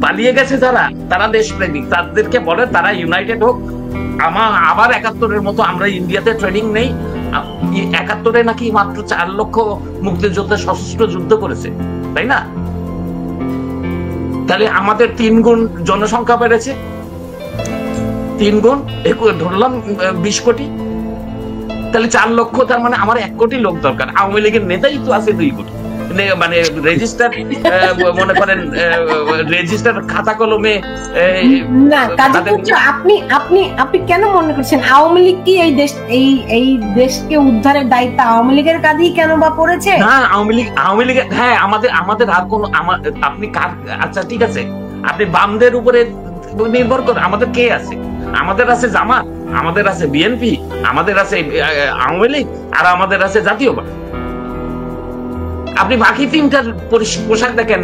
পালিয়ে গেছে যারা, তারা দেশপ্রেমিক। তাদেরকে বলে তারা ইউনাইটেড হোক। আবার 71-এর মতো আমরা ইন্ডিয়াতে ট্রেনিং নেই। 71-এ নাকি মাত্র 4 লক্ষ মুক্তিযোদ্ধা সশস্ত্র যুদ্ধ করেছে, তাই না? তাহলে আমাদের 3 গুণ জনসংখ্যা বেড়েছে, 3 গুণ, ধরলাম 20 কোটি। তাহলে 4 লক্ষ, তার মানে আমার 1 কোটি লোক দরকার। আওয়ামী লীগের নেতাই তো আছে 2 কোটি, মানে রেজিস্টার, মনে করেন রেজিস্টার খাতা কলমে না। আপনি কেন মনে করছেন আওয়ামী লীগ কি এই দেশকে উদ্ধারের দায়িত্ব আওয়ামী লীগের কাঁধেই কেন বা পড়েছে? না, আওয়ামী লীগ, হ্যাঁ, আমাদের আর কোন, আপনি কার, আচ্ছা ঠিক আছে, আপনি বামদের উপরে নির্ভর করে, আমাদের কে আছে? আমাদের আছে জামাত, আমাদের আছে বিএনপি, আমাদের আছে আওয়ামী লীগ, আর আমাদের আছে জাতীয়বাদ। আপনি বাকি 3টার পোশাক দেখেন।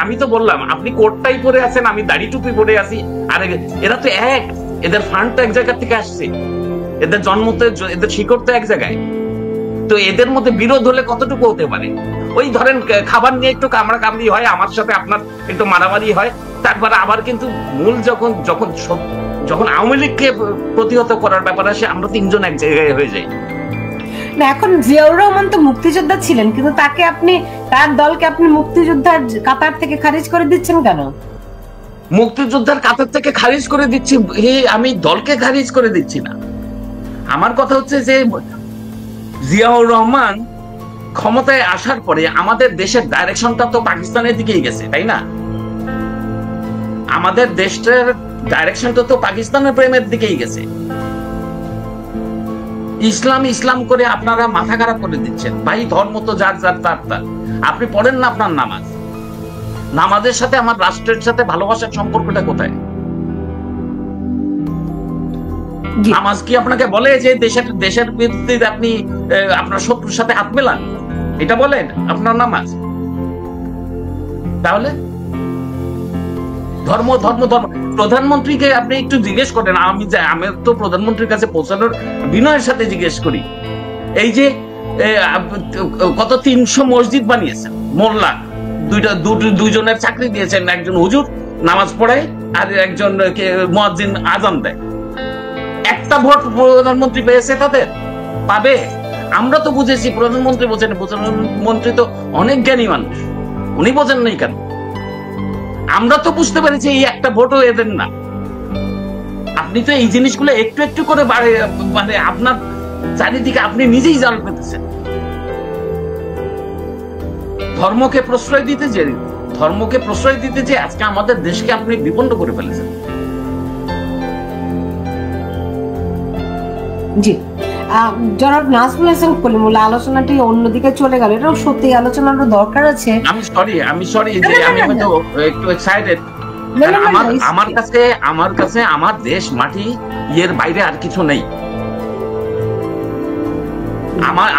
আমি তো বললাম, আপনি কোটটাই পরে আছেন, আমি দাড়ি টুপি পরে আছি। আর এরা তো এক, এদের ফান্ড তো এক জায়গা থেকে আসছে, এদের জন্ম তো, এদের শিকড় তো এক জায়গায়। তো এদের মধ্যে বিরোধ হলে কতটুকু হতে পারে? ওই ধরেন খাবার নিয়ে একটু কামড়া কামড়ি হয়, আমার সাথে আপনার একটু মারামারি হয়, তারপরে আবার কিন্তু মূল যখন যখন যখন আওয়ামী লীগকে প্রতিহত করার ব্যাপার আসে, আমরা তিনজন এক জায়গায় হয়ে যাই। না, এখন জিয়াউর রহমান তো মুক্তিযোদ্ধা ছিলেন, কিন্তু তাকে আপনি, তার দলকে আপনি মুক্তিযোদ্ধার কাতার থেকে খারিজ করে দিচ্ছেন কেন? মুক্তিযোদ্ধার কাতার থেকে খারিজ করে দিচ্ছি, আমি দলকে খারিজ করে দিচ্ছি না। আমার কথা হচ্ছে যে জিয়াউর রহমান ক্ষমতায় আসার পরে আমাদের দেশের ডাইরেকশনটা তো পাকিস্তানের দিকেই গেছে, তাই না? আমাদের দেশটার ডাইরেকশনটা তো পাকিস্তানের প্রেমের দিকেই গেছে। ইসলাম ইসলাম করে আপনারা মাথা খারাপ করে দিচ্ছেন। ভাই, ধর্ম তো যার যার তার তার। আপনি পড়েন না আপনার নামাজ? নামাজের সাথে আমার রাষ্ট্রের সাথে ভালোবাসার সম্পর্কটা কোথায়? নামাজ কি আপনাকে বলে যে দেশের বিরুদ্ধে আপনি আপনার শত্রুর সাথে হাত মেলান? এটা বলেন আপনার নামাজ? তাহলে ধর্ম ধর্ম ধর্ম। প্রধানমন্ত্রীকে আপনি একটু জিজ্ঞেস করেন, আমি তো প্রধানমন্ত্রীর কাছে পৌঁছানোর বিনয়ের সাথে জিজ্ঞেস করি, এই যে কত 300 মসজিদ বানিয়েছেন, মোল্লা দুইজনের চাকরি দিয়েছেন, একজন হুজুর নামাজ পড়ায় আর একজন মুয়াজ্জিন আজান দেয়। একটা ভোট প্রধানমন্ত্রী পেয়েছে তাদের? পাবে? আমরা তো বুঝেছি প্রধানমন্ত্রী বোঝেন। প্রধানমন্ত্রী তো অনেক জ্ঞানী মানুষ, উনি বোঝেন নাই কেন? আমরা তো বুঝতে পেরেছি এই একটা ভোটও এদের না। আপনি তো এই জিনিসগুলো একটু একটু করে মানে আপনার চারিদিকে আপনি নিজেই জাল পেতেছেন। ধর্মকে প্রশ্রয় দিতে যে আজকে আমাদের দেশকে আপনি বিপন্ন করে ফেলেছেন। জি, জনাব নাজমুল হাসান কলিমুল্লাহ, আলোচনাটি অন্যদিকে চলে গেল। এটাও সত্যি আলোচনার দরকার আছে। আমি সরি যে আমি হয়তো একটু এক্সাইটেড। আমার কাছে আমার দেশ মাটি এর বাইরে আর কিছু নেই।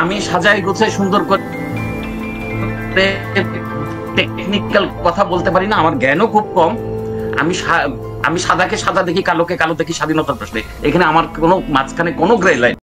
আমি সাজাই গোছাই সুন্দর করে টেকনিক্যাল কথা বলতে পারি না, আমার জ্ঞানও খুব কম। আমি সাদাকে সাদা দেখি, কালোকে কালো দেখি, স্বাধীনতার প্রশ্নে। এখানে আমার কোনো মাঝখানে কোনো গ্রে লাইন